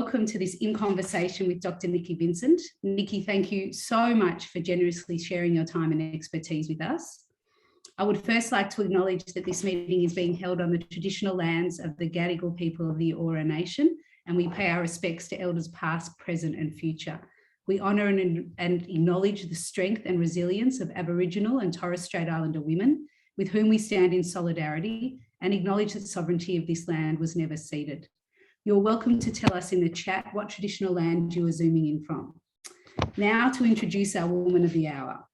welcome to this In Conversation with Dr. Niki Vincent. Niki, thank you so much for generously sharing your time and expertise with us. I would first like to acknowledge that this meeting is being held on the traditional lands of the Gadigal people of the Eora Nation, and we pay our respects to elders past, present and future. We honour and acknowledge the strength and resilience of Aboriginal and Torres Strait Islander women, with whom we stand in solidarity, and acknowledge that sovereignty of this land was never ceded. You're welcome to tell us in the chat what traditional land you are zooming in from. Now to introduce our woman of the hour.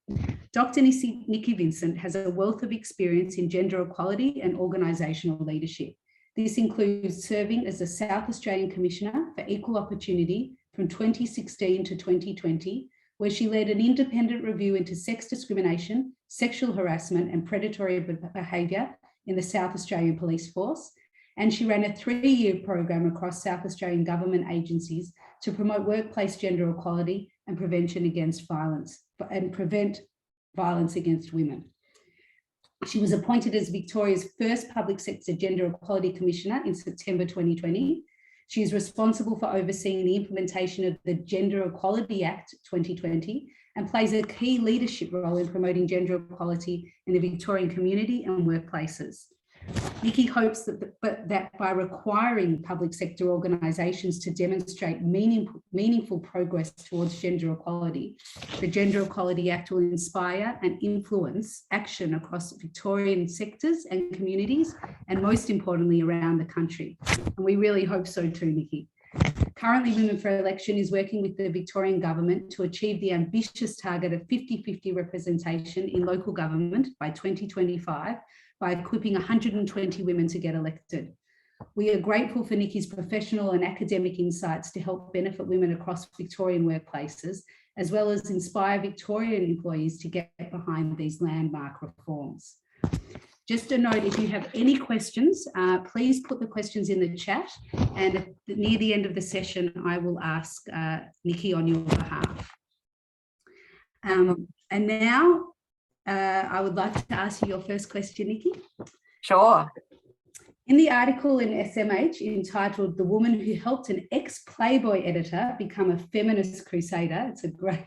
Dr. Niki Vincent has a wealth of experience in gender equality and organisational leadership. This includes serving as the South Australian Commissioner for Equal Opportunity from 2016 to 2020, where she led an independent review into sex discrimination, sexual harassment and predatory behaviour in the South Australian Police Force. And she ran a 3-year program across South Australian government agencies to promote workplace gender equality and prevention against violence and prevent violence against women. She was appointed as Victoria's first public sector gender equality commissioner in September 2020. She is responsible for overseeing the implementation of the Gender Equality Act 2020 and plays a key leadership role in promoting gender equality in the Victorian community and workplaces. Niki hopes that by requiring public sector organisations to demonstrate meaningful progress towards gender equality, the Gender Equality Act will inspire and influence action across Victorian sectors and communities, and most importantly, around the country. And we really hope so too, Niki. Currently, Women for Election is working with the Victorian Government to achieve the ambitious target of 50-50 representation in local government by 2025, by equipping 120 women to get elected. We are grateful for Niki's professional and academic insights to help benefit women across Victorian workplaces, as well as inspire Victorian employees to get behind these landmark reforms. Just a note, if you have any questions, please put the questions in the chat, and near the end of the session, I will ask Niki on your behalf. And now, I would like to ask you your first question, Niki. Sure. In the article in SMH entitled "The Woman Who Helped an Ex-Playboy Editor Become a Feminist Crusader," it's a great...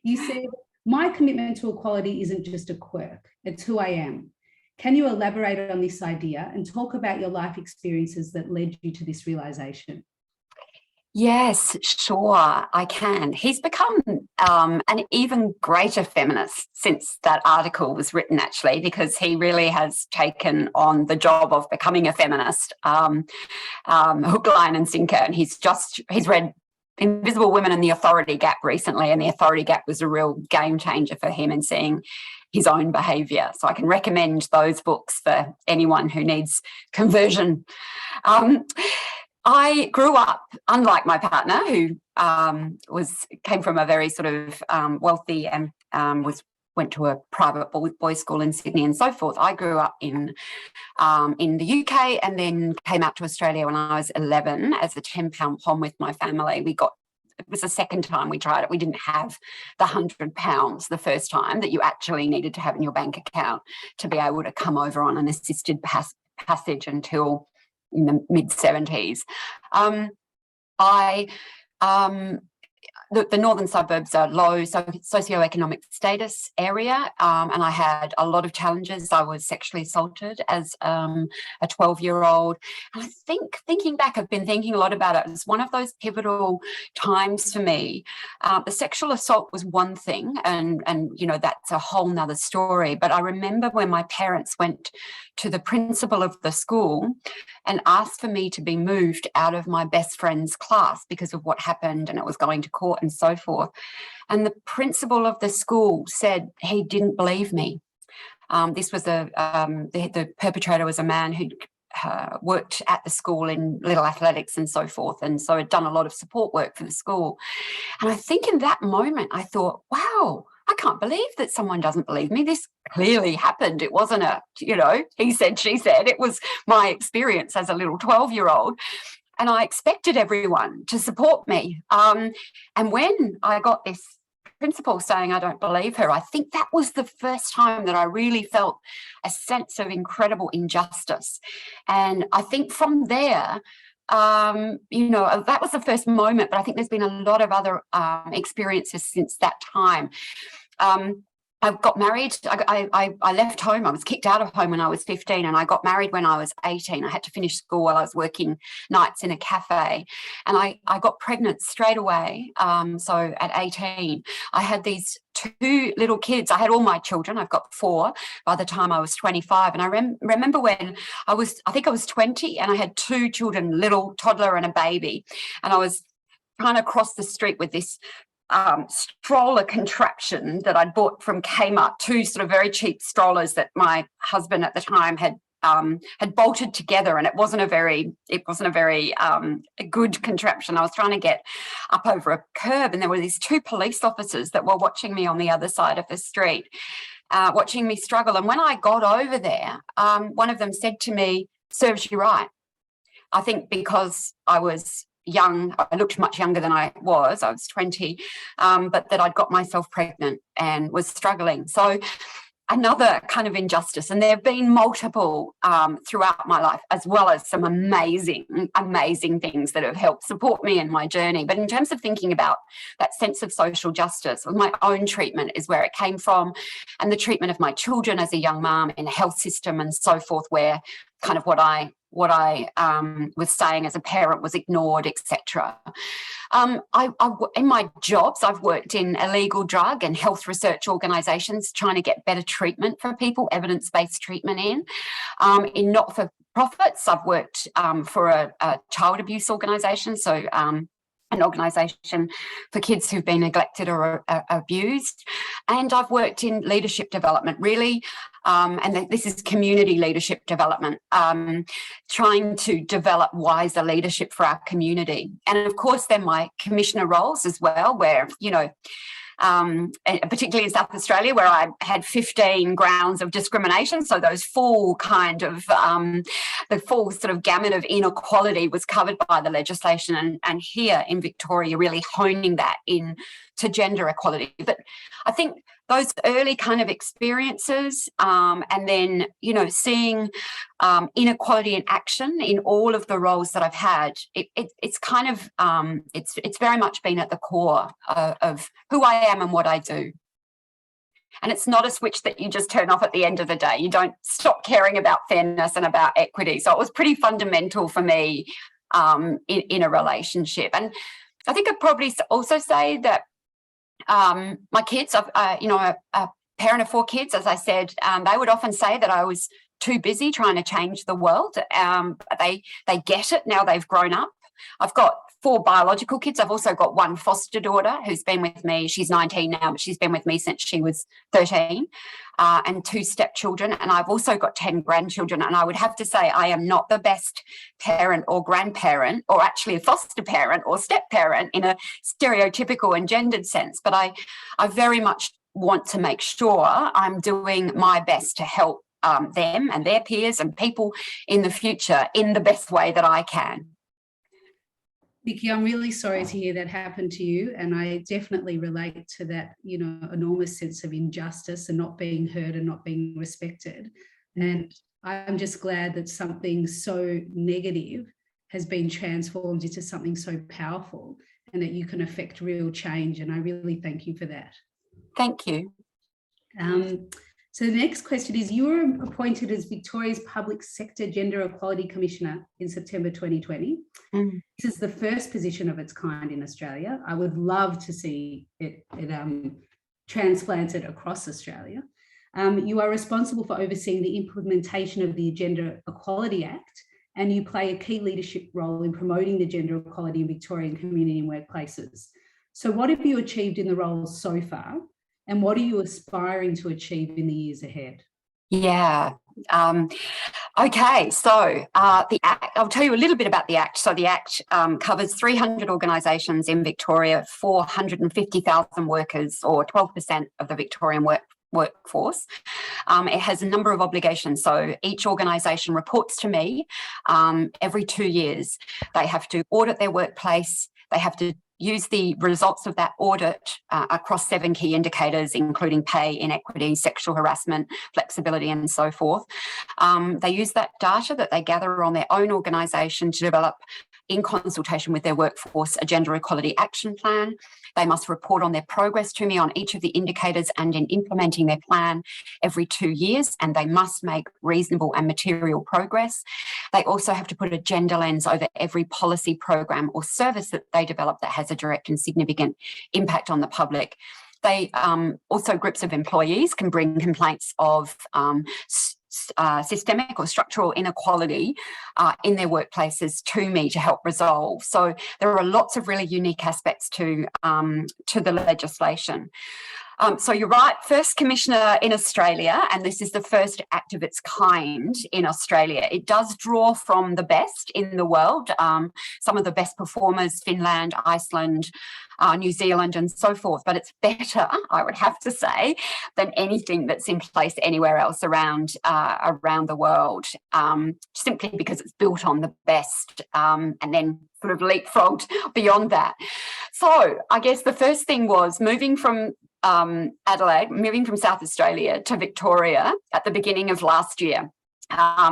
you said, "My commitment to equality isn't just a quirk, it's who I am." Can you elaborate on this idea and talk about your life experiences that led you to this realisation? Yes, sure, I can. He's become an even greater feminist since that article was written, actually, because he really has taken on the job of becoming a feminist, hook, line and sinker. And he's read Invisible Women and the Authority Gap recently, and the Authority Gap was a real game changer for him in seeing his own behaviour. So I can recommend those books for anyone who needs conversion. I grew up, unlike my partner, who came from a very sort of wealthy and went to a private boys' school in Sydney and so forth. I grew up in the UK and then came out to Australia when I was 11 as a 10-pound pom with my family. It was the second time we tried it. We didn't have the £100 the first time that you actually needed to have in your bank account to be able to come over on an assisted passage until in the mid-70s. The northern suburbs are low socioeconomic status area, and I had a lot of challenges. I was sexually assaulted as a 12-year-old. And I think, thinking back, I've been thinking a lot about it. It's one of those pivotal times for me. The sexual assault was one thing, and you know, that's a whole nother story. But I remember when my parents went to the principal of the school and asked for me to be moved out of my best friend's class because of what happened, and it was going to court and so forth. And the principal of the school said he didn't believe me. This was the perpetrator was a man who worked at the school in little athletics and so forth, and so had done a lot of support work for the school. And I think in that moment I thought, wow, I can't believe that someone doesn't believe me. This clearly happened. It wasn't a, he said, she said. It was my experience as a little 12-year-old. And I expected everyone to support me. And when I got this principal saying, I don't believe her. I think that was the first time that I really felt a sense of incredible injustice. And I think from there, that was the first moment, but I think there's been a lot of other experiences since that time. I got married. I left home. I was kicked out of home when I was 15, and I got married when I was 18. I had to finish school while I was working nights in a cafe, and I got pregnant straight away. So at 18, I had these 2 little kids. I had all my children. I've got 4 by the time I was 25. And I remember when I think I was 20, and I had 2 children, little toddler and a baby, and I was trying to cross the street with this stroller contraption that I'd bought from Kmart, 2 sort of very cheap strollers that my husband at the time had bolted together, and it wasn't a very good contraption. I was trying to get up over a curb, and there were these 2 police officers that were watching me on the other side of the street, watching me struggle. And when I got over there, one of them said to me, "Serves you right." I think because I was young, I looked much younger than I was 20, but that I'd got myself pregnant and was struggling. So another kind of injustice, and there have been multiple throughout my life, as well as some amazing things that have helped support me in my journey. But in terms of thinking about that sense of social justice, my own treatment is where it came from, and the treatment of my children as a young mum in a health system and so forth, where kind of what I was saying as a parent was ignored, etc. In my jobs, I've worked in illegal drug and health research organisations trying to get better treatment for people, evidence-based treatment in not-for-profits. I've worked for a child abuse organisation, so an organisation for kids who've been neglected or abused. And I've worked in leadership development, really, and this is community leadership development, trying to develop wiser leadership for our community. And of course, then my commissioner roles as well, where, particularly in South Australia, where I had 15 grounds of discrimination. So those full kind of, the full sort of gamut of inequality was covered by the legislation. And here in Victoria, really honing that in to gender equality. But I think those early kind of experiences, and then, seeing inequality in action in all of the roles that I've had, it's kind of, it's very much been at the core of who I am and what I do. And it's not a switch that you just turn off at the end of the day. You don't stop caring about fairness and about equity. So it was pretty fundamental for me in a relationship. And I think I'd probably also say that my kids, I'm a parent of 4 kids, as I said, they would often say that I was too busy trying to change the world. They get it now they've grown up. I've got 4 biological kids. I've also got 1 foster daughter who's been with me. She's 19 now, but she's been with me since she was 13, and 2 stepchildren. And I've also got 10 grandchildren. And I would have to say I am not the best parent or grandparent, or actually a foster parent or step parent in a stereotypical and gendered sense. But I very much want to make sure I'm doing my best to help them and their peers and people in the future in the best way that I can. Niki, I'm really sorry to hear that happened to you, and I definitely relate to that, enormous sense of injustice and not being heard and not being respected. And I'm just glad that something so negative has been transformed into something so powerful, and that you can affect real change. And I really thank you for that. Thank you. So the next question is, you were appointed as Victoria's Public Sector Gender Equality Commissioner in September 2020. This is the first position of its kind in Australia. I would love to see it transplanted across Australia. You are responsible for overseeing the implementation of the Gender Equality Act, and you play a key leadership role in promoting the gender equality in Victorian community and workplaces. So what have you achieved in the role so far? And what are you aspiring to achieve in the years ahead? Yeah. Okay. So the Act, I'll tell you a little bit about the Act. So the Act covers 300 organisations in Victoria, 450,000 workers, or 12% of the Victorian workforce. It has a number of obligations. So each organisation reports to me every 2 years. They have to audit their workplace. They have to use the results of that audit across 7 key indicators, including pay, inequity, sexual harassment, flexibility, and so forth. They use that data that they gather on their own organisation to develop, in consultation with their workforce, a gender equality action plan. They must report on their progress to me on each of the indicators and in implementing their plan every 2 years, and they must make reasonable and material progress. They also have to put a gender lens over every policy, program or service that they develop that has a direct and significant impact on the public. They also, groups of employees can bring complaints of systemic or structural inequality in their workplaces to me to help resolve. So there are lots of really unique aspects to the legislation. So you're right, first commissioner in Australia, and this is the first act of its kind in Australia. It does draw from the best in the world, some of the best performers, Finland, Iceland, New Zealand, and so forth. But it's better, I would have to say, than anything that's in place anywhere else around the world, simply because it's built on the best and then sort of leapfrogged beyond that. So I guess the first thing was moving from Adelaide, moving from South Australia to Victoria at the beginning of last year.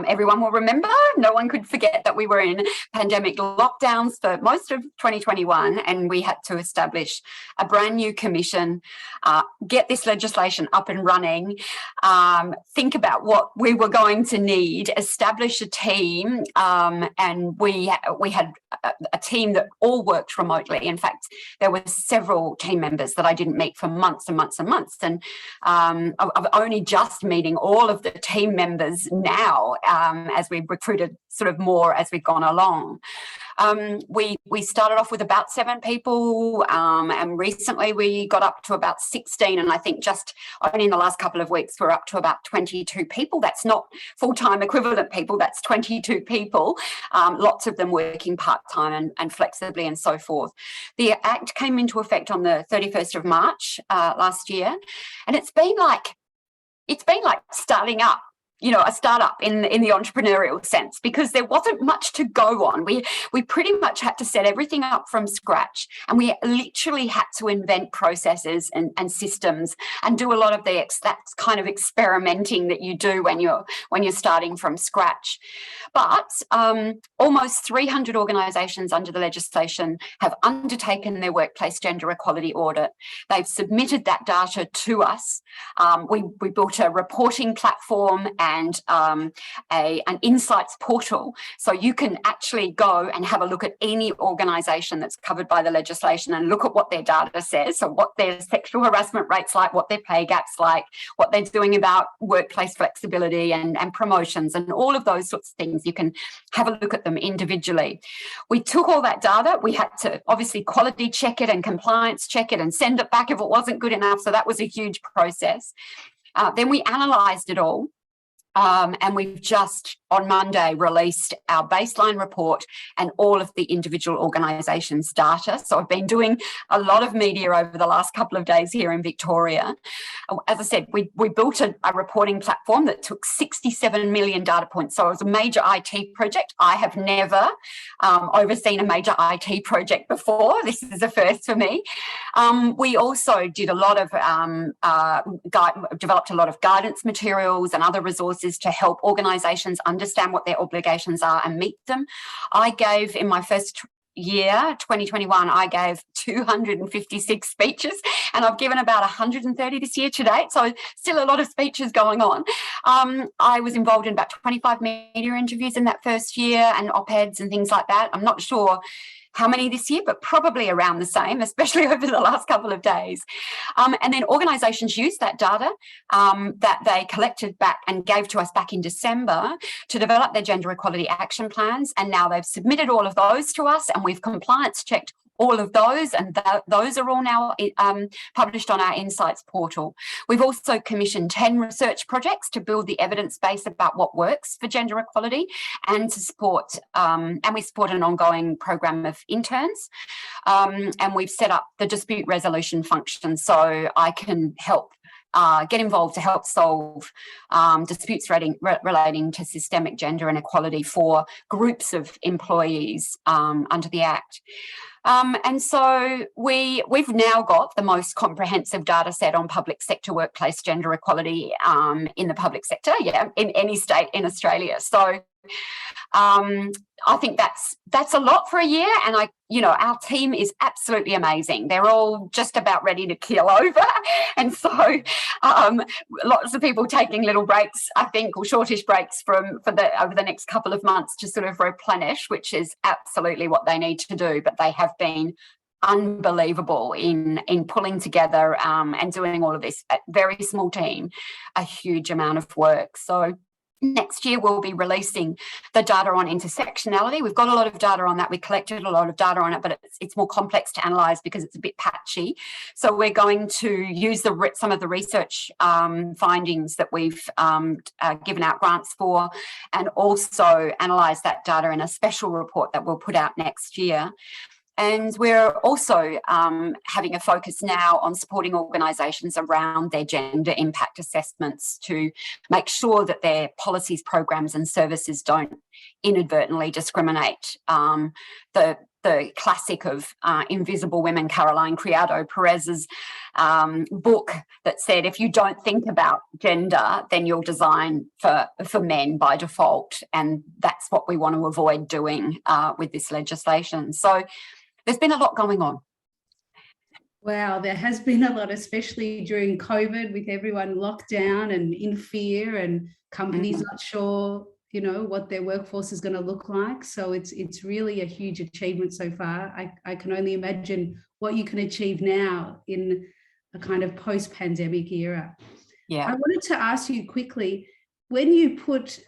Everyone will remember, no one could forget that we were in pandemic lockdowns for most of 2021, and we had to establish a brand new commission, get this legislation up and running, think about what we were going to need, establish a team, and we had a team that all worked remotely. In fact, there were several team members that I didn't meet for months and months and months, and I'm only just meeting all of the team members now, as we've recruited sort of more as we've gone along. We started off with about 7 people, and recently we got up to about 16, and I think just only in the last couple of weeks we're up to about 22 people. That's not full-time equivalent people, that's 22 people, lots of them working part-time and flexibly and so forth. The Act came into effect on the 31st of March last year, and it's been like starting up, you know, a startup in the entrepreneurial sense, because there wasn't much to go on. We pretty much had to set everything up from scratch, and we literally had to invent processes and systems and do a lot of that kind of experimenting that you do when you're starting from scratch. But almost 300 organisations under the legislation have undertaken their workplace gender equality audit. They've submitted that data to us. We built a reporting platform and an insights portal, so you can actually go and have a look at any organisation that's covered by the legislation and look at what their data says, so what their sexual harassment rates like, what their pay gaps like, what they're doing about workplace flexibility and promotions and all of those sorts of things. You can have a look at them individually. We took all that data, we had to obviously quality check it and compliance check it and send it back if it wasn't good enough, so that was a huge process. Then we analysed it all. And we've just on Monday released our baseline report and all of the individual organisations' data. So I've been doing a lot of media over the last couple of days here in Victoria. As I said, we built a reporting platform that took 67 million data points. So it was a major IT project. I have never overseen a major IT project before. This is a first for me. We also did a lot of, developed a lot of guidance materials and other resources to help organisations understand what their obligations are and meet them. I gave, in my first year, 2021, I gave 256 speeches, and I've given about 130 this year to date, so still a lot of speeches going on. I was involved in about 25 media interviews in that first year and op-eds and things like that. I'm not sure how many this year, but probably around the same, especially over the last couple of days. And then organisations used that data that they collected back and gave to us back in December to develop their gender equality action plans. And now they've submitted all of those to us, and we've compliance checked all of those, and those are all now published on our Insights portal. We've also commissioned 10 research projects to build the evidence base about what works for gender equality, and to support, and we support an ongoing program of interns, and we've set up the dispute resolution function so I can help get involved to help solve disputes relating to systemic gender inequality for groups of employees under the Act. And so we've now got the most comprehensive data set on public sector workplace gender equality in the public sector, in any state in Australia. So I think that's a lot for a year, and our team is absolutely amazing. They're all just about ready to keel over, and so lots of people taking little breaks, I think, or shortish breaks over the next couple of months to sort of replenish, which is absolutely what they need to do. But they have been unbelievable in pulling together and doing all of this. A very small team, a huge amount of work. So next year, we'll be releasing the data on intersectionality. We've got a lot of data on that. We collected a lot of data on it, but it's more complex to analyse because it's a bit patchy. So we're going to use some of the research findings that we've given out grants for, and also analyse that data in a special report that we'll put out next year. And we're also having a focus now on supporting organisations around their gender impact assessments to make sure that their policies, programs and services don't inadvertently discriminate. The classic of Invisible Women, Caroline Criado Perez's book that said, if you don't think about gender, then you'll design for men by default. And that's what we want to avoid doing with this legislation. So there's been a lot going on. Wow, there has been a lot, especially during COVID, with everyone locked down and in fear, and companies not sure, what their workforce is going to look like. So it's really a huge achievement so far. I can only imagine what you can achieve now in a kind of post-pandemic era. Yeah. I wanted to ask you quickly, when you put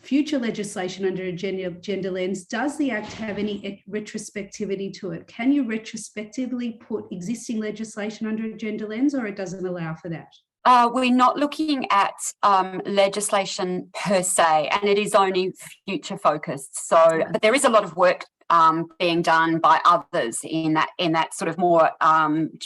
future legislation under a gender lens, does the Act have any retrospectivity to it? Can you retrospectively put existing legislation under a gender lens, or it doesn't allow for that? We're not looking at legislation per se, and it is only future focused. So, but there is a lot of work being done by others in that sort of more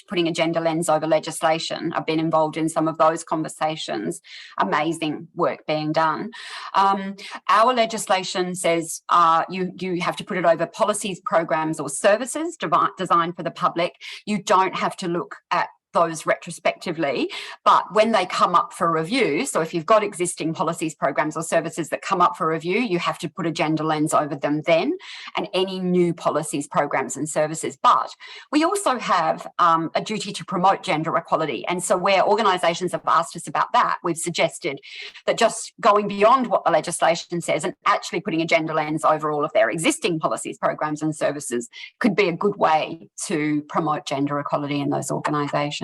putting a gender lens over legislation. I've been involved in some of those conversations. Amazing work being done. Our legislation says you have to put it over policies, programs or services designed for the public. You don't have to look at those retrospectively, but when they come up for review, so if you've got existing policies, programs or services that come up for review, you have to put a gender lens over them then, and any new policies, programs and services. But we also have a duty to promote gender equality, and so where organisations have asked us about that, we've suggested that just going beyond what the legislation says and actually putting a gender lens over all of their existing policies, programs and services could be a good way to promote gender equality in those organisations.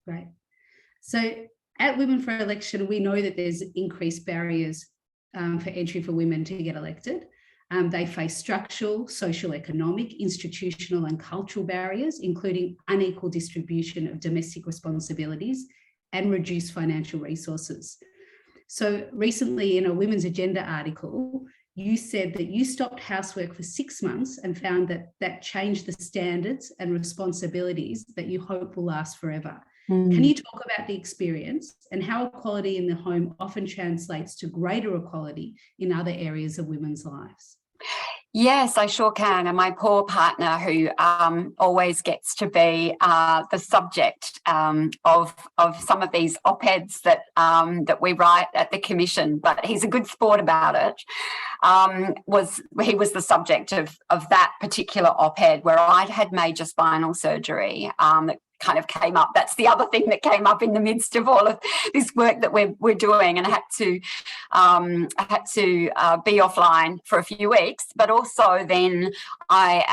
Right. So at Women for Election, we know that there's increased barriers for entry for women to get elected. They face structural, socio-economic, institutional and cultural barriers, including unequal distribution of domestic responsibilities and reduced financial resources. So recently in a Women's Agenda article, you said that you stopped housework for 6 months and found that changed the standards and responsibilities that you hope will last forever. Can you talk about the experience and how equality in the home often translates to greater equality in other areas of women's lives? Yes, I sure can. And my poor partner, who always gets to be the subject of some of these op-eds that we write at the Commission, but he's a good sport about it. He was the subject of that particular op-ed where I'd had major spinal surgery that kind of came up. That's the other thing that came up in the midst of all of this work that we're doing, and I had to be offline for a few weeks. But also then I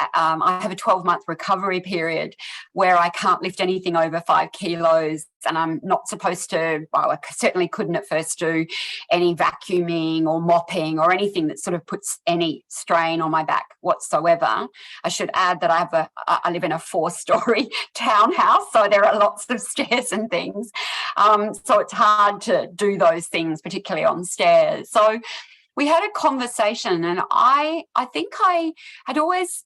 have a 12-month recovery period where I can't lift anything over 5 kilos, and I'm not supposed to. Well, I certainly couldn't at first do any vacuuming or mopping or anything that sort of puts any strain on my back whatsoever. I should add that I live in a 4-story townhouse. So there are lots of stairs and things. So it's hard to do those things, particularly on stairs. So we had a conversation, and I think I'd always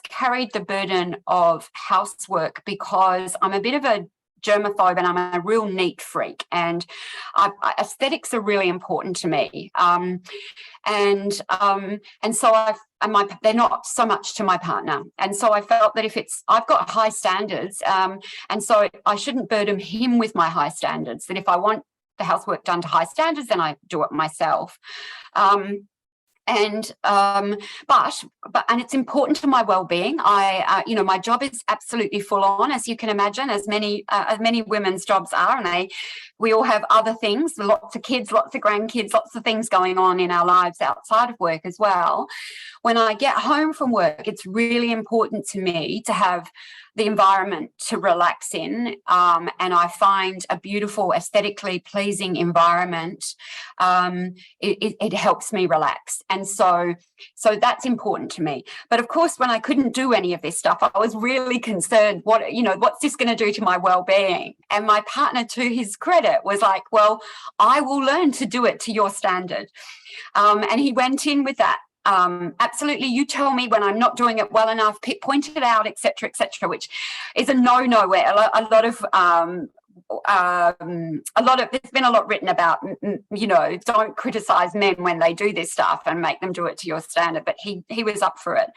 carried the burden of housework because I'm a bit of a germaphobe and I'm a real neat freak, and aesthetics are really important to me. And so they're not so much to my partner. And so I felt that I've got high standards, and so I shouldn't burden him with my high standards, that if I want the housework done to high standards, then I do it myself. And it's important to my well-being. My job is absolutely full on, as you can imagine, as many women's jobs are, and we all have other things, lots of kids, lots of grandkids, lots of things going on in our lives outside of work as well. When I get home from work, it's really important to me to have the environment to relax in, and I find a beautiful, aesthetically pleasing environment. It helps me relax, and so that's important to me. But of course, when I couldn't do any of this stuff, I was really concerned. What's this going to do to my well-being? And my partner, to his credit, was like, "Well, I will learn to do it to your standard," and he went in with that. Absolutely, you tell me when I'm not doing it well enough, point it out, etc., which is a no-no. Where a lot of there's been a lot written about, don't criticize men when they do this stuff and make them do it to your standard. But he was up for it.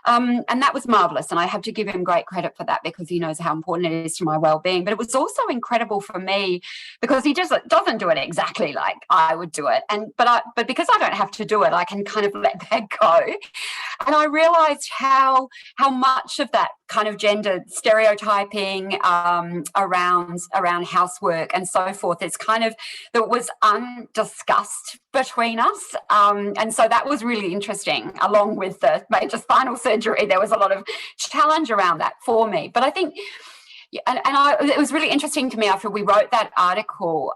And that was marvellous, and I have to give him great credit for that, because he knows how important it is to my well-being. But it was also incredible for me because he just doesn't do it exactly like I would do it, but because I don't have to do it, I can kind of let that go. And I realised how much of that kind of gendered stereotyping around housework and so forth that was undiscussed between us, and so that was really interesting. Along with the major spinal surgery, there was a lot of challenge around that for me. But I think, it was really interesting to me after we wrote that article,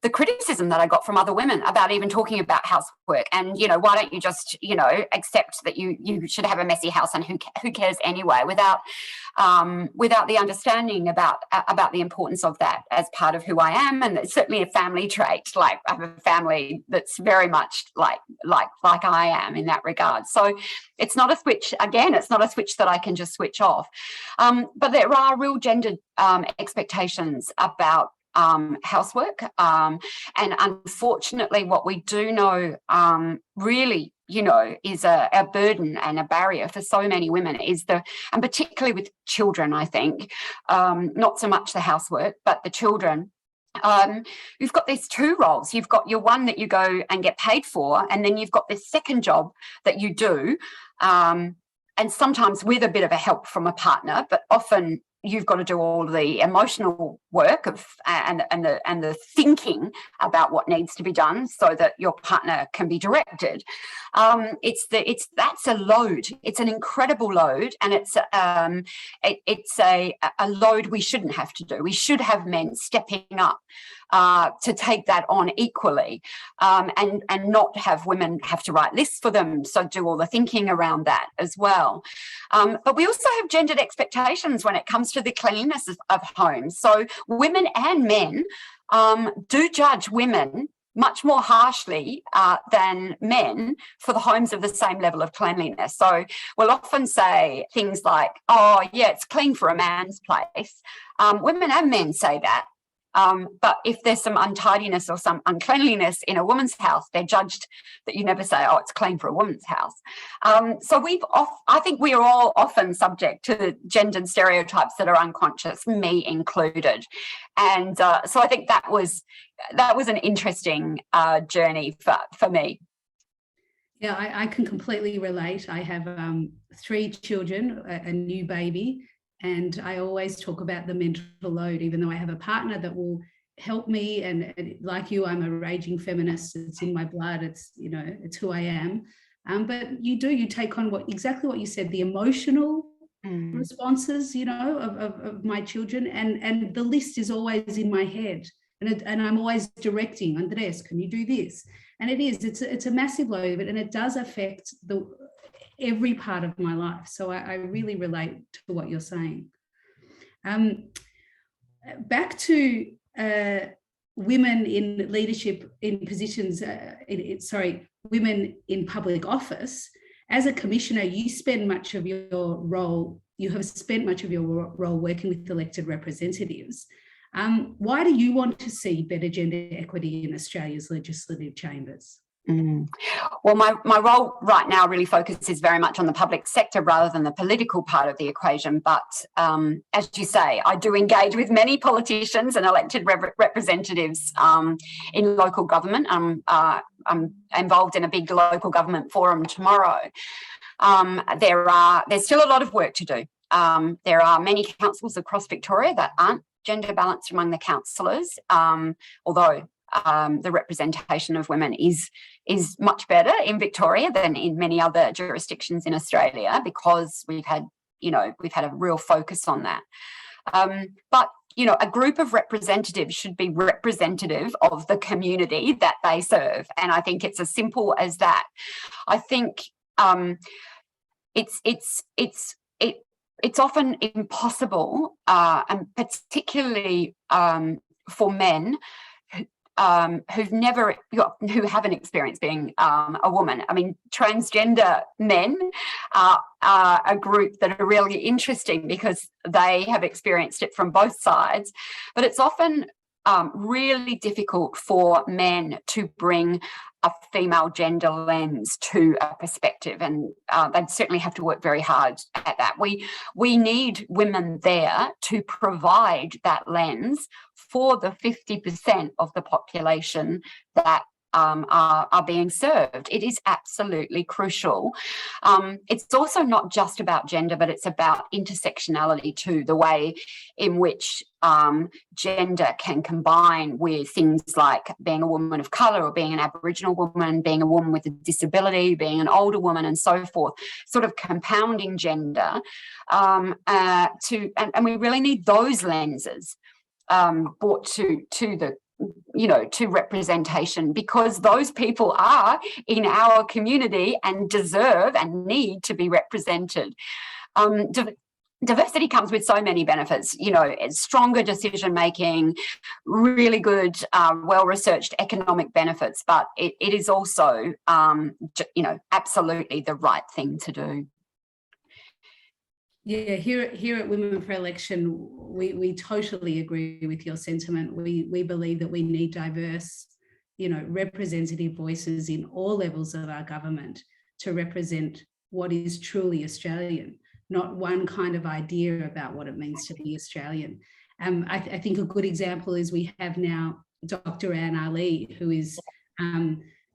the criticism that I got from other women about even talking about housework, and why don't you just accept that you should have a messy house, and who cares anyway, without the understanding about the importance of that as part of who I am. And it's certainly a family trait. Like, I have a family that's very much like I am in that regard. So it's not a switch. Again, it's not a switch that I can just switch off. But there are real gendered expectations about housework, and unfortunately what we do know really is a burden and a barrier for so many women and particularly with children, I think, not so much the housework but the children. You've got these two roles. You've got your one that you go and get paid for, and then you've got this second job that you do, and sometimes with a bit of a help from a partner, but often you've got to do all the emotional work and the thinking about what needs to be done so that your partner can be directed. That's a load. It's an incredible load, and it's a load we shouldn't have to do. We should have men stepping up to take that on equally, and not have women have to write lists for them, so do all the thinking around that as well. But we also have gendered expectations when it comes to the cleanliness of homes. So women and men do judge women much more harshly than men for the homes of the same level of cleanliness. So we'll often say things like, "Oh, yeah, it's clean for a man's place." Women and men say that. But if there's some untidiness or some uncleanliness in a woman's house, they're judged that you never say, "Oh, it's clean for a woman's house." So I think we are all often subject to gendered stereotypes that are unconscious, me included. And so I think that was an interesting journey for me. Yeah, I can completely relate. I have 3 children, a new baby. And I always talk about the mental load, even though I have a partner that will help me. And like you, I'm a raging feminist. It's in my blood. It's, it's who I am. But you take on exactly what you said, the emotional responses, of my children. And the list is always in my head. And I'm always directing, "Andres, can you do this?" And it's a massive load, and it does affect every part of my life. So I really relate to what you're saying. Back to women in leadership in positions, women in public office. As a commissioner, you spend much of your role you have spent much of your role working with elected representatives. Why do you want to see better gender equity in Australia's legislative chambers? Well, my role right now really focuses very much on the public sector rather than the political part of the equation. But as you say, I do engage with many politicians and elected representatives in local government. I'm involved in a big local government forum tomorrow. There's still a lot of work to do. There are many councils across Victoria that aren't gender balanced among the councillors, although the representation of women is much better in Victoria than in many other jurisdictions in Australia, because we've had a real focus on that. But a group of representatives should be representative of the community that they serve, and I think it's as simple as that. I think it's often impossible, and particularly for men who haven't experienced being a woman. I mean, transgender men are a group that are really interesting because they have experienced it from both sides, but it's often really difficult for men to bring a female gender lens to a perspective, and they'd certainly have to work very hard at that. We need women there to provide that lens for the 50% of the population that are being served. It is absolutely crucial. It's also not just about gender, but it's about intersectionality too, the way in which gender can combine with things like being a woman of colour, or being an Aboriginal woman, being a woman with a disability, being an older woman, and so forth, sort of compounding gender. And we really need those lenses brought to representation, because those people are in our community and deserve and need to be represented. Diversity comes with so many benefits, stronger decision making, really good, well-researched economic benefits, but it is also, absolutely the right thing to do. Yeah, here at Women for Election, we totally agree with your sentiment. We believe that we need diverse, representative voices in all levels of our government to represent what is truly Australian, not one kind of idea about what it means to be Australian. I think a good example is we have now Dr. Anne Ali, who is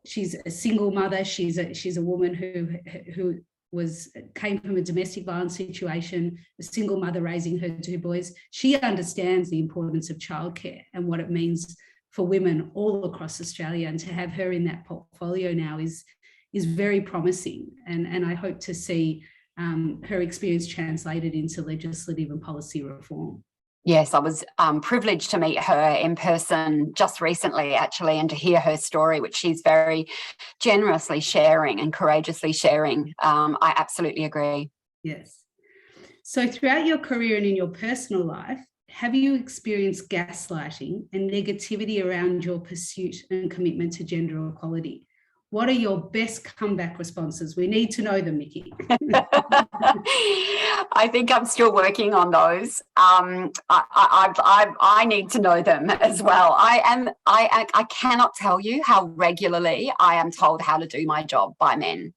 she's a single mother. She's a woman who came from a domestic violence situation, a single mother raising her 2 boys. She understands the importance of childcare and what it means for women all across Australia, and to have her in that portfolio now is very promising. And I hope to see her experience translated into legislative and policy reform. Yes, I was privileged to meet her in person just recently, actually, and to hear her story, which she's very generously sharing and courageously sharing. I absolutely agree. Yes. So throughout your career and in your personal life, have you experienced gaslighting and negativity around your pursuit and commitment to gender equality? What are your best comeback responses? We need to know them, Niki. I think I'm still working on those. I need to know them as well. I cannot tell you how regularly I am told how to do my job by men,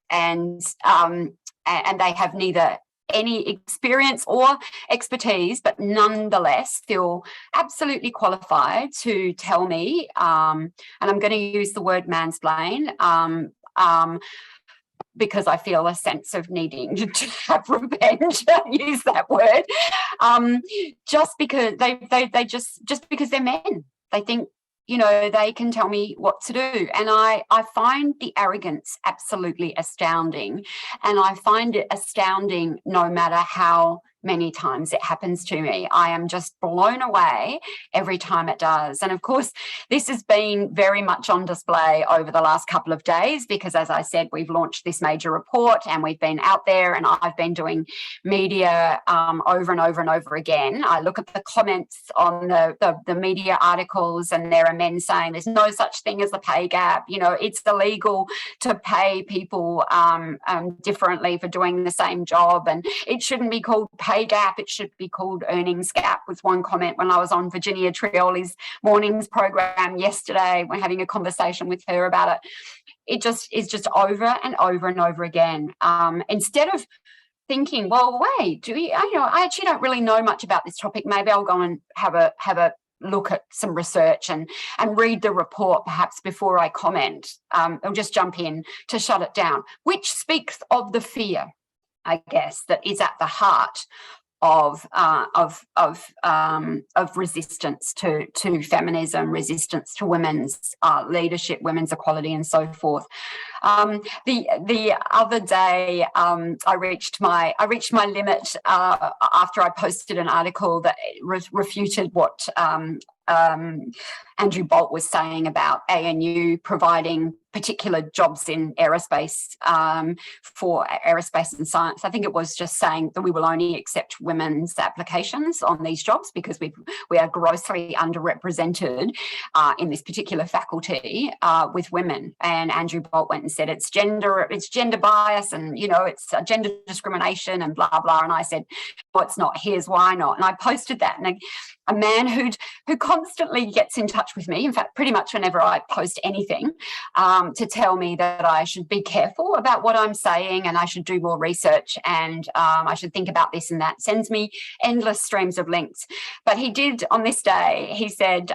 and they have neither any experience or expertise, but nonetheless feel absolutely qualified to tell me, and I'm going to use the word mansplain, because I feel a sense of needing to have revenge, use that word, just because just because they're men. They think, they can tell me what to do. And I find the arrogance absolutely astounding. And I find it astounding no matter how many times it happens to me. I am just blown away every time it does. And of course, this has been very much on display over the last couple of days because, as I said, we've launched this major report and we've been out there, and I've been doing media over and over and over again. I look at the comments on the media articles, and there are men saying there's no such thing as the pay gap. You know, it's illegal to pay people differently for doing the same job, and it shouldn't be called pay gap, it should be called earnings gap, was one comment when I was on Virginia Trioli's mornings program yesterday. We're having a conversation with her about it. It just is just over and over and over again. Instead of thinking, well, wait, I actually don't really know much about this topic. Maybe I'll go and have a look at some research and read the report perhaps before I comment. I'll just jump in to shut it down, which speaks of the fear, I guess, that is at the heart of resistance to feminism, resistance to women's leadership, women's equality, and so forth. The other day, I reached my limit after I posted an article that refuted what Andrew Bolt was saying about ANU providing particular jobs in aerospace for aerospace and science. I think it was just saying that we will only accept women's applications on these jobs because we are grossly underrepresented in this particular faculty with women. And Andrew Bolt went and said it's gender bias, and it's gender discrimination and blah blah. And I said, well, it's not. Here's why not. And I posted that, and a man who constantly gets in touch with me, in fact, pretty much whenever I post anything, to tell me that I should be careful about what I'm saying and I should do more research and I should think about this and that, sends me endless streams of links. But he did on this day, he said,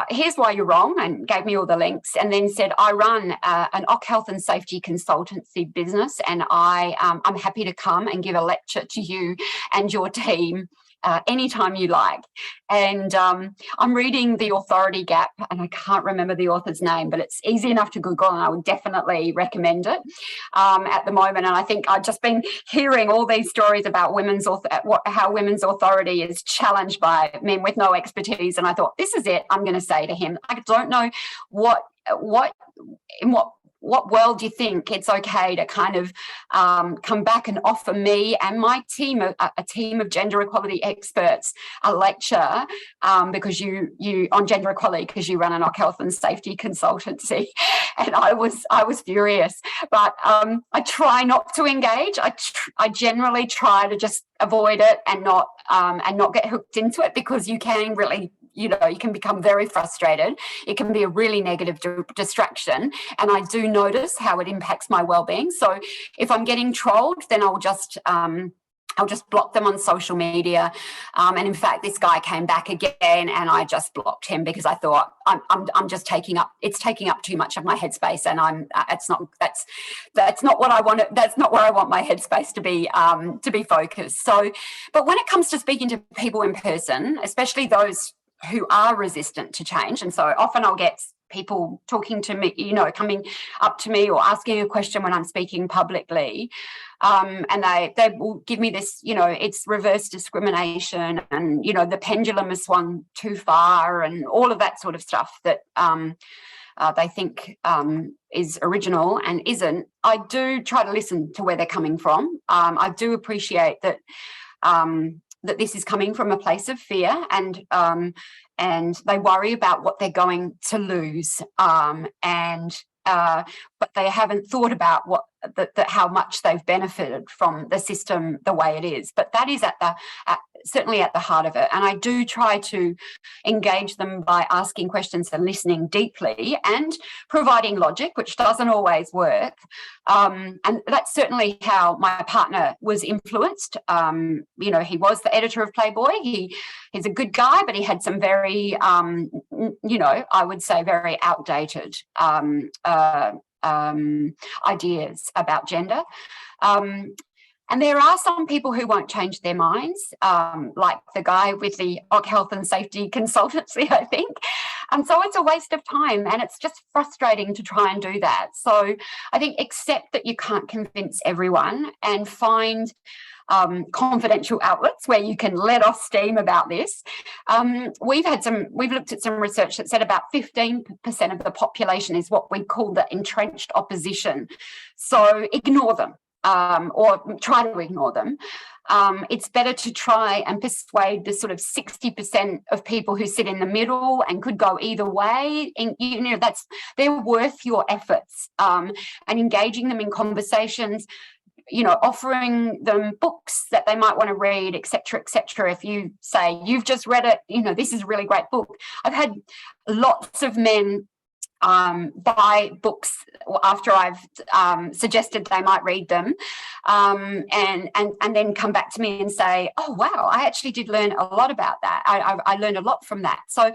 here's why you're wrong, and gave me all the links, and then said, I run an OC health and safety consultancy business, and I'm happy to come and give a lecture to you and your team anytime you like. And I'm reading The Authority Gap, and I can't remember the author's name, but it's easy enough to Google, and I would definitely recommend it at the moment. And I think I've just been hearing all these stories about how women's authority is challenged by men with no expertise, and I thought, this is it. I'm going to say to him, I don't know in what world do you think it's okay to kind of come back and offer me and my team, a team of gender equality experts, a lecture because you on gender equality because you run an OC health and safety consultancy? And I was furious, but I try not to engage. I generally try to just avoid it and not get hooked into it, because you can really, you can become very frustrated. It can be a really negative distraction. And I do notice how it impacts my well-being. So if I'm getting trolled, then I'll just block them on social media. And in fact, this guy came back again and I just blocked him because I thought I'm just taking up too much of my headspace, and that's not what I want. That's not where I want my headspace to be focused. So, but when it comes to speaking to people in person, especially those who are resistant to change, and so often I'll get people talking to me, coming up to me or asking a question when I'm speaking publicly, and they will give me this, it's reverse discrimination, and the pendulum has swung too far, and all of that sort of stuff that they think is original and isn't. I do try to listen to where they're coming from. I do appreciate that that this is coming from a place of fear, and they worry about what they're going to lose, but they haven't thought about how much they've benefited from the system the way it is. But that is certainly at the heart of it. And I do try to engage them by asking questions and listening deeply and providing logic, which doesn't always work. And that's certainly how my partner was influenced. He was the editor of Playboy. He's a good guy, but he had some very, I would say very outdated ideas about gender. And there are some people who won't change their minds, like the guy with the OC health and safety consultancy, I think. And so it's a waste of time, and it's just frustrating to try and do that. So I think accept that you can't convince everyone, and find confidential outlets where you can let off steam about this. We've looked at some research that said about 15% of the population is what we call the entrenched opposition. So ignore them, or try to ignore them. It's better to try and persuade the sort of 60% of people who sit in the middle and could go either way. And, they're worth your efforts, and engaging them in conversations, offering them books that they might want to read, et cetera, et cetera. If you say, you've just read it, this is a really great book. I've had lots of men buy books after I've suggested they might read them, and then come back to me and say, oh, wow, I actually did learn a lot about that. I learned a lot from that. So,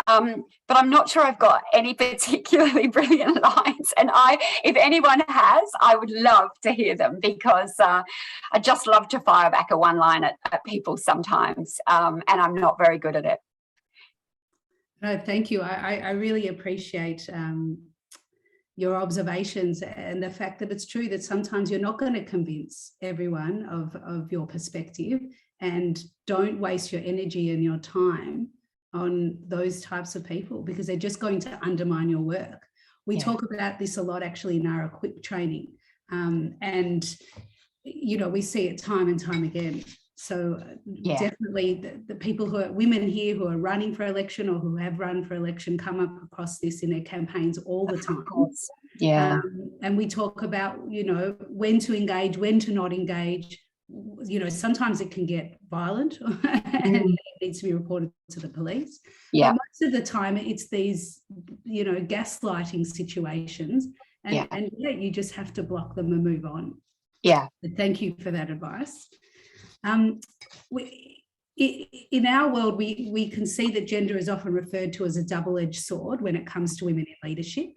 but I'm not sure I've got any particularly brilliant lines. And if anyone has, I would love to hear them, because I just love to fire back a one-line at people sometimes, and I'm not very good at it. No, thank you. I really appreciate your observations, and the fact that it's true that sometimes you're not going to convince everyone of your perspective, and don't waste your energy and your time on those types of people, because they're just going to undermine your work. We talk about this a lot actually in our equip training, and we see it time and time again. So definitely the people who are women here who are running for election or who have run for election come up across this in their campaigns all the time. Yeah. And we talk about, when to engage, when to not engage. Sometimes it can get violent and it needs to be reported to the police. Yeah. But most of the time it's these, gaslighting situations, and you just have to block them and move on. Yeah. But thank you for that advice. In our world, we can see that gender is often referred to as a double-edged sword when it comes to women in leadership.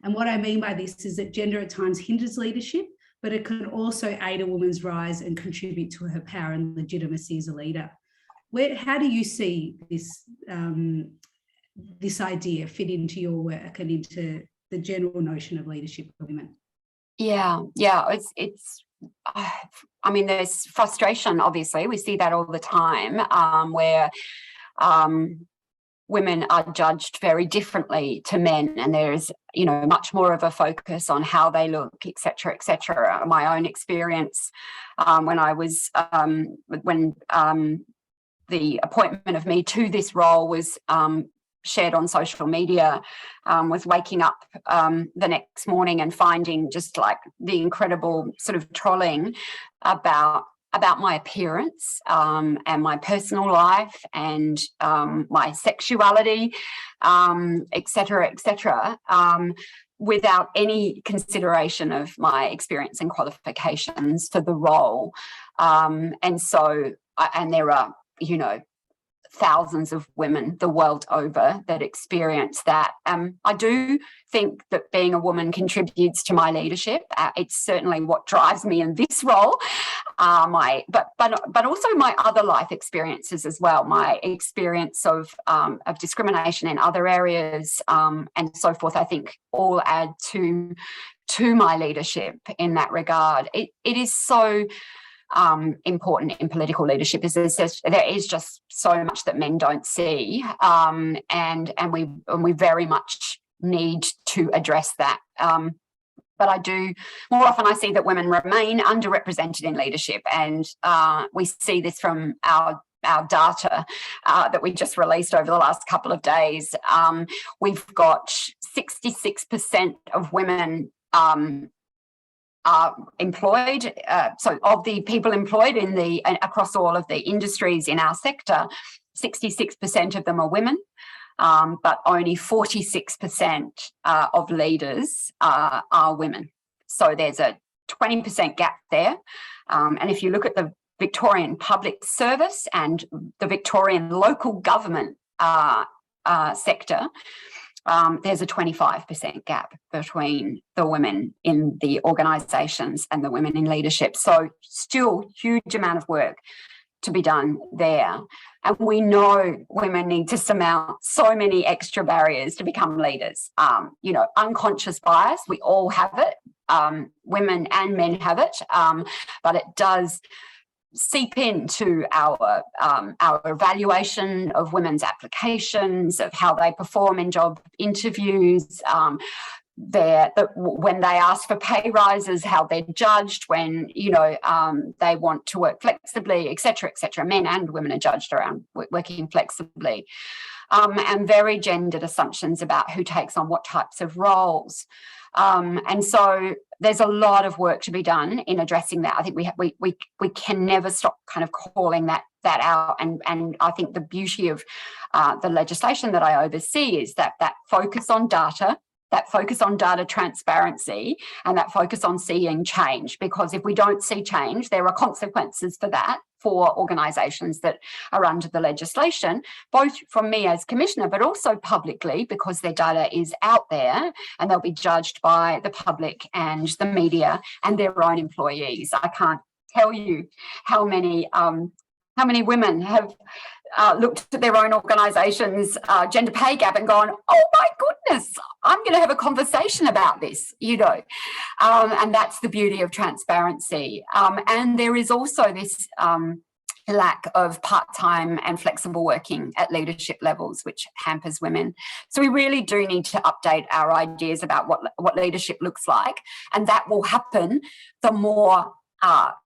And what I mean by this is that gender at times hinders leadership, but it can also aid a woman's rise and contribute to her power and legitimacy as a leader. How do you see this idea fit into your work and into the general notion of leadership of women? Yeah, it's there's frustration, obviously. We see that all the time, where women are judged very differently to men, and there's, much more of a focus on how they look, et cetera, et cetera. My own experience when I was, when the appointment of me to this role was shared on social media, was waking up the next morning and finding just like the incredible sort of trolling about my appearance and my personal life and my sexuality, et cetera, without any consideration of my experience and qualifications for the role. And there are, thousands of women the world over that experience that. I do think that being a woman contributes to my leadership. It's certainly what drives me in this role. But also my other life experiences as well. My experience of discrimination in other areas and so forth, I think all add to my leadership in that regard. It is so important in political leadership is there is just so much that men don't see, and we very much need to address that. But more often I see that women remain underrepresented in leadership, and we see this from our data that we just released over the last couple of days. We've got 66% of women are employed. So of the people employed across all of the industries in our sector, 66% of them are women, but only 46% of leaders are women. So there's a 20% gap there. And if you look at the Victorian public service and the Victorian local government sector, there's a 25% gap between the women in the organisations and the women in leadership. So still huge amount of work to be done there. And we know women need to surmount so many extra barriers to become leaders. Unconscious bias, we all have it. Women and men have it, but it does seep into our evaluation of women's applications, of how they perform in job interviews, when they ask for pay rises, how they're judged when they want to work flexibly, etc., etc. Men and women are judged around working flexibly, and very gendered assumptions about who takes on what types of roles. And so there's a lot of work to be done in addressing that. I think we can never stop kind of calling that out. And I think the beauty of the legislation that I oversee is that focus on data, that focus on data transparency, and that focus on seeing change. Because if we don't see change, there are consequences for that for organisations that are under the legislation, both from me as Commissioner, but also publicly, because their data is out there and they'll be judged by the public and the media and their own employees. I can't tell you how many women have looked at their own organisation's gender pay gap and gone, oh my goodness, I'm going to have a conversation about this, and that's the beauty of transparency. And there is also this lack of part-time and flexible working at leadership levels, which hampers women. So we really do need to update our ideas about what leadership looks like, and that will happen the more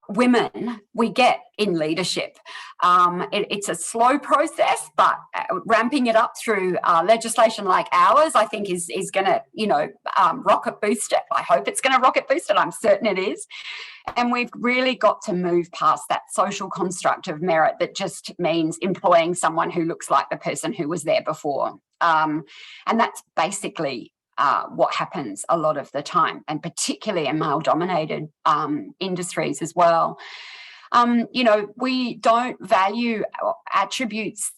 women we get in leadership. It's a slow process, but ramping it up through legislation like ours, I think is going to, rocket boost it. I hope it's going to rocket boost it. I'm certain it is. And we've really got to move past that social construct of merit that just means employing someone who looks like the person who was there before. And that's basically what happens a lot of the time, and particularly in male-dominated industries as well. We don't value attributes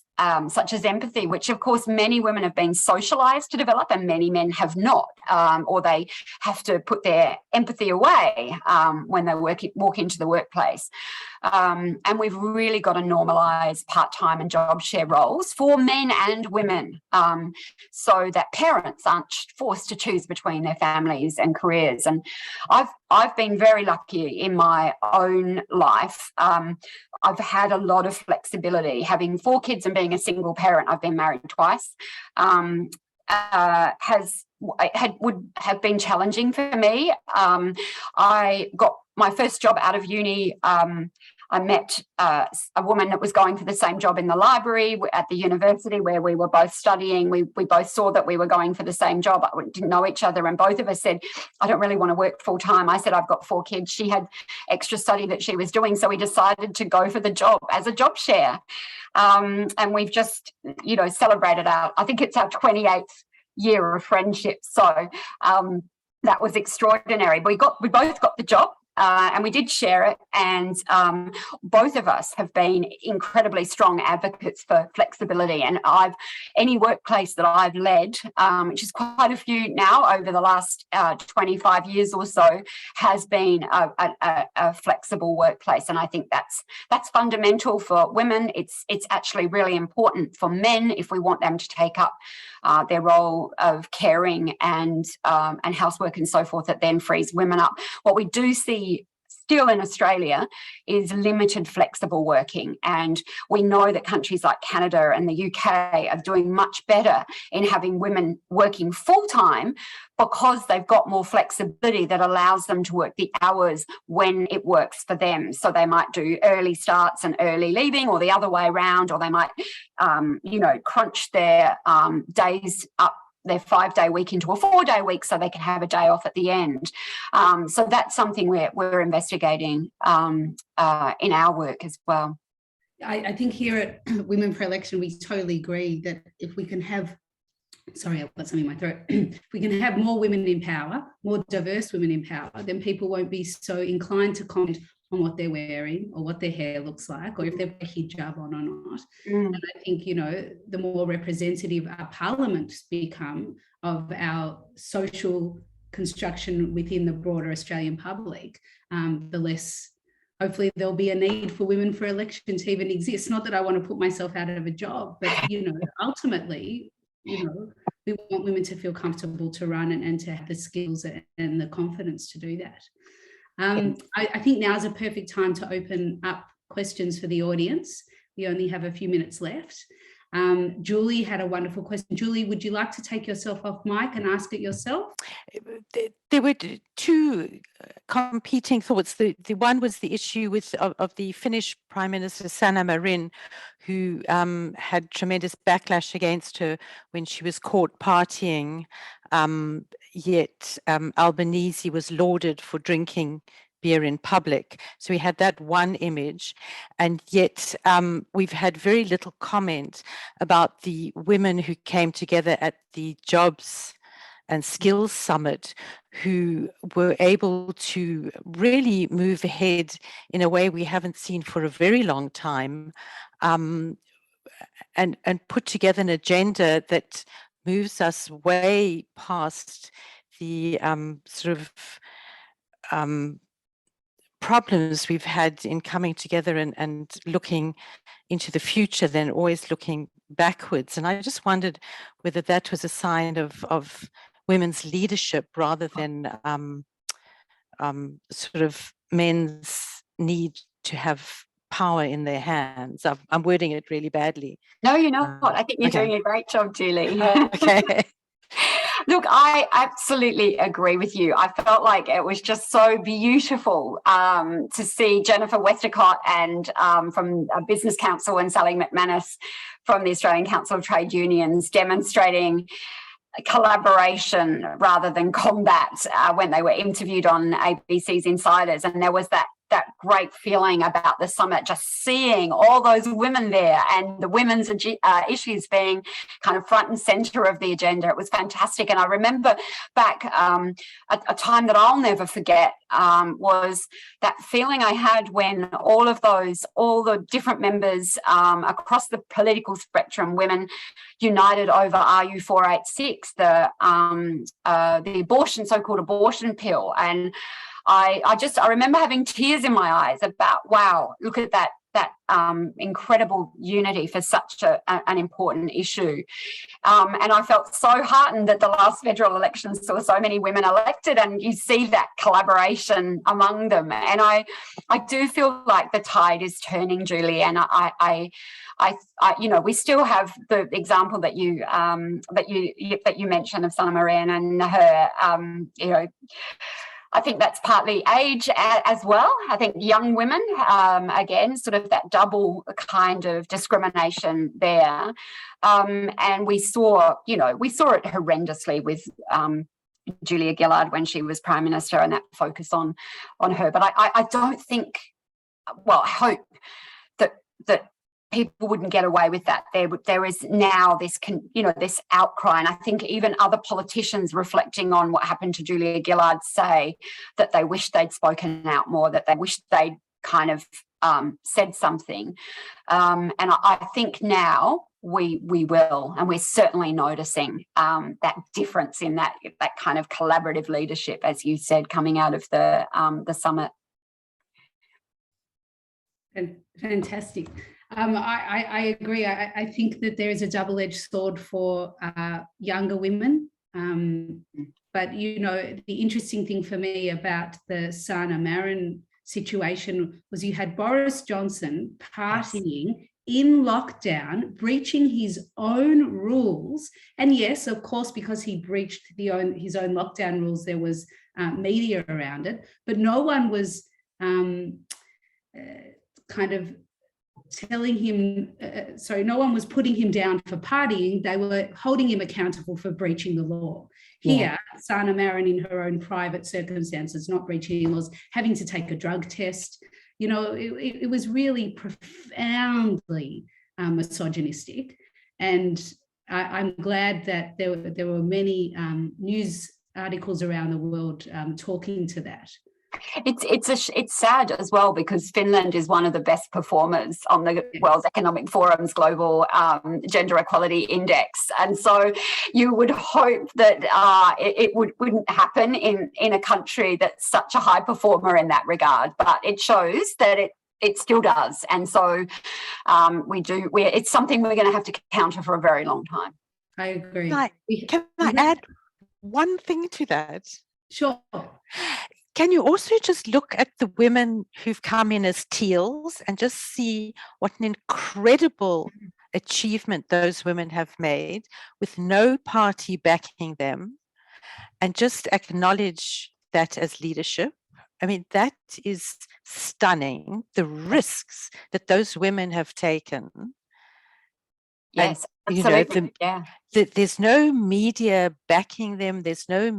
such as empathy, which of course many women have been socialised to develop and many men have not, or they have to put their empathy away when they walk into the workplace. And we've really got to normalise part-time and job share roles for men and women, so that parents aren't forced to choose between their families and careers. And I've been very lucky in my own life. I've had a lot of flexibility. Having 4 kids and being a single parent, I've been married twice, would have been challenging for me. I got my first job out of uni. I met a woman that was going for the same job in the library at the university where we were both studying. We both saw that we were going for the same job. We didn't know each other, and both of us said, I don't really want to work full time. I said, I've got 4 kids. She had extra study that she was doing, so we decided to go for the job as a job share. And we've just, celebrated I think it's our 28th year of friendship. So that was extraordinary. We both got the job. And we did share it, and both of us have been incredibly strong advocates for flexibility. And any workplace that I've led, which is quite a few now over the last 25 years or so, has been a flexible workplace. And I think that's fundamental for women. It's actually really important for men if we want them to take up their role of caring and housework and so forth. That then frees women up. What we do see still in Australia is limited flexible working, and we know that countries like Canada and the UK are doing much better in having women working full-time because they've got more flexibility that allows them to work the hours when it works for them. So they might do early starts and early leaving, or the other way around, or they might crunch their days up, their 5-day week into a 4-day week so they can have a day off at the end. So that's something we're investigating in our work as well. I think here at Women for Election, we totally agree that if we can have, sorry, I've got something in my throat. If we can have more women in power, more diverse women in power, then people won't be so inclined to comment on what they're wearing or what their hair looks like, or if they've got a hijab on or not. And I think, the more representative our parliaments become of our social construction within the broader Australian public, the less hopefully there'll be a need for women for election to even exist. Not that I want to put myself out of a job, but, ultimately, we want women to feel comfortable to run and to have the skills and the confidence to do that. I think now is a perfect time to open up questions for the audience. We only have a few minutes left. Julie had a wonderful question. Julie, would you like to take yourself off mic and ask it yourself? There were two competing thoughts. The one was the issue of the Finnish Prime Minister Sanna Marin, who had tremendous backlash against her when she was caught partying, yet Albanese was lauded for drinking beer in public. So we had that one image, and yet we've had very little comment about the women who came together at the Jobs and Skills Summit, who were able to really move ahead in a way we haven't seen for a very long time, and put together an agenda that moves us way past the problems we've had in coming together and looking into the future than always looking backwards. And I just wondered whether that was a sign of women's leadership rather than sort of men's need to have power in their hands. I'm wording it really badly. No, you're not. I think you're doing a great job, Julie. Okay. Look, I absolutely agree with you. I felt like it was just so beautiful to see Jennifer Westacott and from Business Council and Sally McManus from the Australian Council of Trade Unions demonstrating collaboration rather than combat when they were interviewed on ABC's Insiders. And there was that great feeling about the summit, just seeing all those women there and the women's issues being kind of front and centre of the agenda. It was fantastic. And I remember back a time that I'll never forget was that feeling I had when all the different members across the political spectrum, women united over RU486, the so-called abortion pill. And I remember having tears in my eyes about, wow, look at that incredible unity for such an important issue. And I felt so heartened that the last federal elections saw so many women elected, and you see that collaboration among them. And I do feel like the tide is turning, Julie. And I we still have the example that you mentioned of Sanna Marin and her, I think that's partly age as well. I think young women, again, sort of that double kind of discrimination there. And we saw it horrendously with Julia Gillard when she was Prime Minister, and that focus on her. But I don't think, I hope that people wouldn't get away with that. There is now this outcry, and I think even other politicians reflecting on what happened to Julia Gillard say that they wish they'd spoken out more, that they wish they'd kind of said something. And I think now we will, and we're certainly noticing that difference in that kind of collaborative leadership, as you said, coming out of the summit. Fantastic. I agree. I think that there is a double-edged sword for younger women. But, the interesting thing for me about the Sanna Marin situation was you had Boris Johnson partying in lockdown, breaching his own rules. And yes, of course, because he breached his own lockdown rules, there was media around it. But no one was telling him, no one was putting him down for partying. They were holding him accountable for breaching the law. Here, Sanna Marin, in her own private circumstances, not breaching laws, having to take a drug test, it was really profoundly misogynistic. And I'm glad that there were many news articles around the world talking to that. It's sad as well, because Finland is one of the best performers on the World Economic Forum's Global Gender Equality Index, and so you would hope that it wouldn't happen in a country that's such a high performer in that regard. But it shows that it still does, and so it's something we're going to have to counter for a very long time. I agree. Can I add one thing to that? Sure. Can you also just look at the women who've come in as teals and just see what an incredible achievement those women have made with no party backing them, and just acknowledge that as leadership? I mean, that is stunning, the risks that those women have taken. Yes, and, absolutely. There's no media backing them. There's no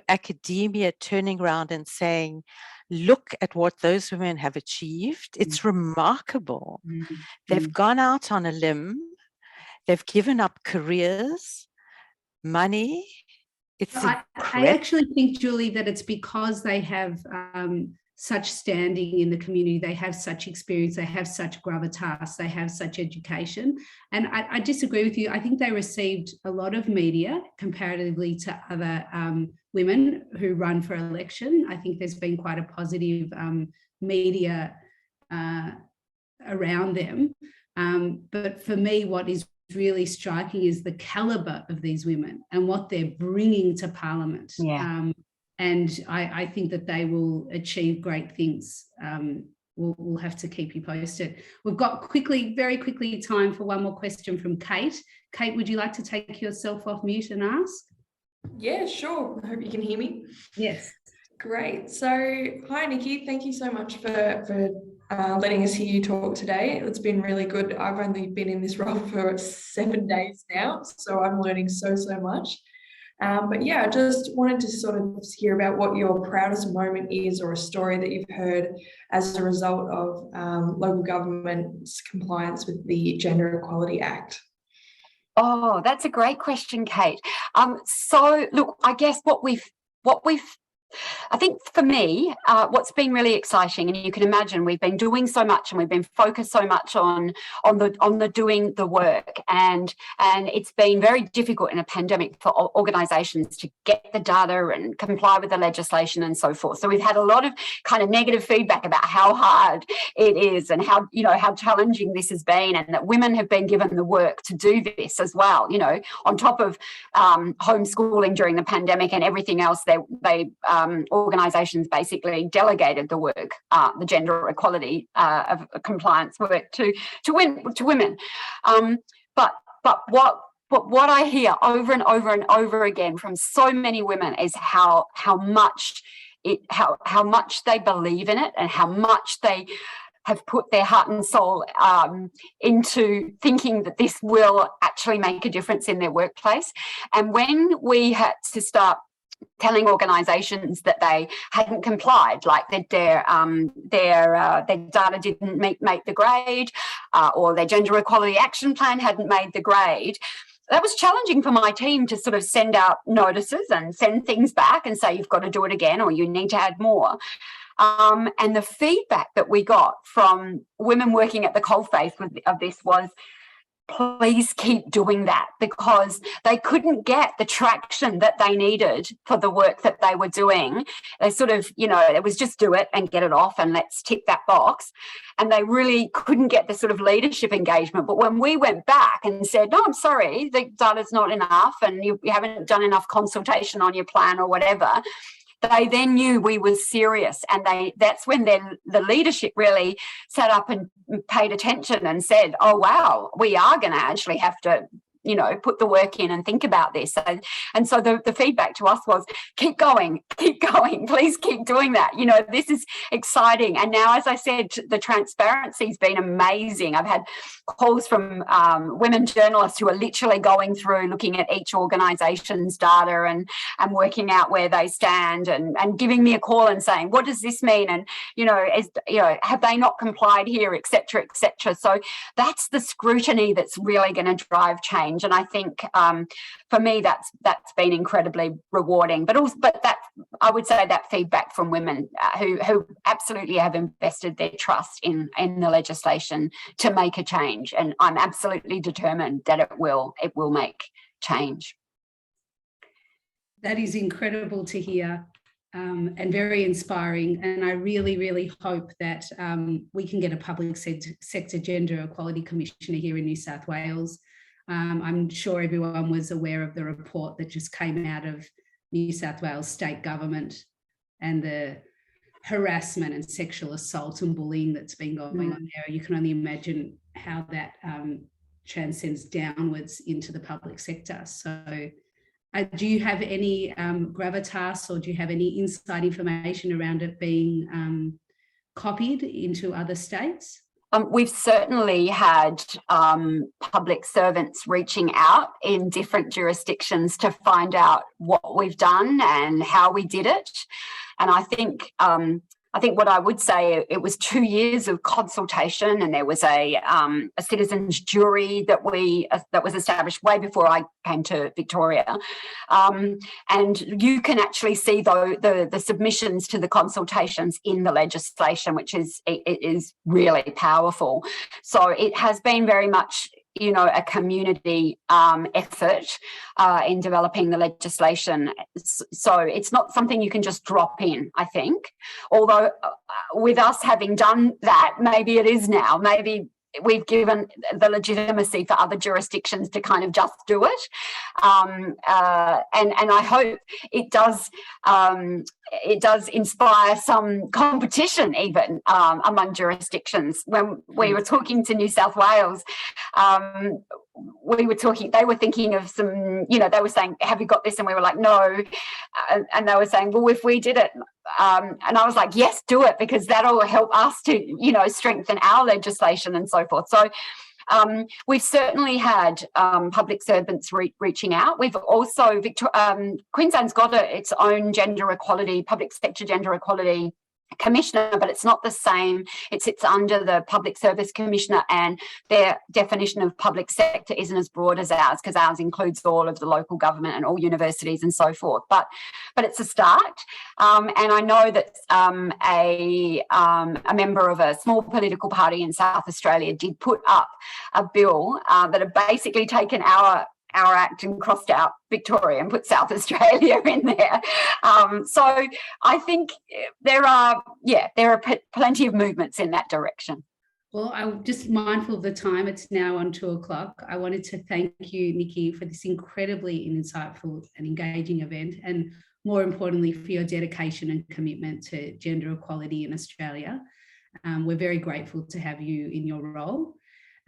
academia turning around and saying, look at what those women have achieved. It's remarkable. They've gone out on a limb. They've given up careers, money. I actually think, Julie, that it's because they have such standing in the community, they have such experience, they have such gravitas, they have such education. And I disagree with you. I think they received a lot of media comparatively to other women who run for election. I think there's been quite a positive media around them. But for me, what is really striking is the calibre of these women and what they're bringing to Parliament. And I think that they will achieve great things. We'll have to keep you posted. We've got very quickly time for one more question from Kate. Kate, would you like to take yourself off mute and ask? Yeah, sure. I hope you can hear me. Yes. Great. So, hi, Niki. Thank you so much for letting us hear you talk today. It's been really good. I've only been in this role for 7 days now, so I'm learning so much. But yeah, I just wanted to sort of hear about what your proudest moment is, or a story that you've heard as a result of local government's compliance with the Gender Equality Act. Oh, that's a great question, Kate. So look, I guess I think for me, what's been really exciting, and you can imagine we've been doing so much and we've been focused so much on the doing the work, and it's been very difficult in a pandemic for organisations to get the data and comply with the legislation and so forth. So we've had a lot of kind of negative feedback about how hard it is and how challenging this has been, and that women have been given the work to do this as well, on top of homeschooling during the pandemic and everything else. They organisations basically delegated the work, the gender equality of compliance work to women. But what I hear over and over and over again from so many women is how much they believe in it, and how much they have put their heart and soul into thinking that this will actually make a difference in their workplace. And when we had to start telling organisations that they hadn't complied, like that their data didn't make the grade, or their gender equality action plan hadn't made the grade, that was challenging for my team to sort of send out notices and send things back and say, you've got to do it again, or you need to add more. And the feedback that we got from women working at the coalface of this was, please keep doing that, because they couldn't get the traction that they needed for the work that they were doing. They sort of, it was just do it and get it off and let's tick that box. And they really couldn't get the sort of leadership engagement. But when we went back and said, no, I'm sorry, the data's not enough and you haven't done enough consultation on your plan or whatever, they then knew we were serious, and that's when the leadership really sat up and paid attention and said, oh, wow, we are going to actually have to put the work in and think about this. And so the feedback to us was, keep going, please keep doing that. This is exciting. And now, as I said, the transparency's been amazing. I've had calls from women journalists who are literally going through, looking at each organisation's data and working out where they stand, and giving me a call and saying, what does this mean? And, have they not complied here, et cetera, et cetera. So that's the scrutiny that's really going to drive change. change. And I think for me that's been incredibly rewarding. But that I would say that feedback from women who absolutely have invested their trust in the legislation to make a change, and I'm absolutely determined that it will make change. That is incredible to hear. And very inspiring. And I really, really hope that we can get a public sector gender equality commissioner here in New South Wales. I'm sure everyone was aware of the report that just came out of New South Wales state government and the harassment and sexual assault and bullying that's been going on there. You can only imagine how that transcends downwards into the public sector. So do you have any gravitas, or do you have any inside information around it being copied into other states? We've certainly had public servants reaching out in different jurisdictions to find out what we've done and how we did it. And I think what I would say, it was 2 years of consultation, and there was a citizens jury that was established way before I came to Victoria. And you can actually see the submissions to the consultations in the legislation, which is really powerful. So it has been very much, a community effort in developing the legislation. So it's not something you can just drop in, I think. Although with us having done that, maybe it is now. Maybe we've given the legitimacy for other jurisdictions to kind of just do it. And I hope it does inspire some competition even among jurisdictions. When we were talking to New South Wales, they were thinking of some, they were saying, have you got this? And we were like, no. And they were saying, well, if we did it, and I was like, yes, do it, because that'll help us to, strengthen our legislation and so forth. So we've certainly had public servants reaching out. We've also, Queensland's got its own public sector gender equality commissioner, but it's not the same. It sits under the Public Service Commissioner, and their definition of public sector isn't as broad as ours, because ours includes all of the local government and all universities and so forth. But it's a start, and I know that a member of a small political party in South Australia did put up a bill that had basically taken our act and crossed out Victoria and put South Australia in there. So I think there are plenty of movements in that direction. Well, I'm just mindful of the time. It's now on 2:00. I wanted to thank you, Niki, for this incredibly insightful and engaging event, and more importantly, for your dedication and commitment to gender equality in Australia. We're very grateful to have you in your role.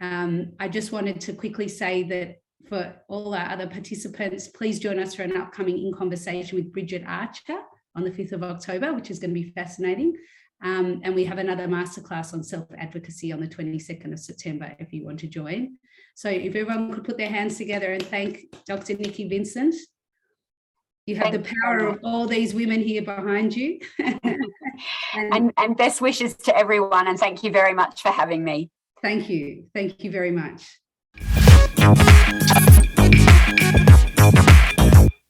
I just wanted to quickly say that for all our other participants, please join us for an upcoming In Conversation with Bridget Archer on the 5th of October, which is going to be fascinating. And we have another masterclass on self-advocacy on the 22nd of September if you want to join. So if everyone could put their hands together and thank Dr. Niki Vincent. You have the power of all these women here behind you. and best wishes to everyone, and thank you very much for having me. Thank you. Thank you very much.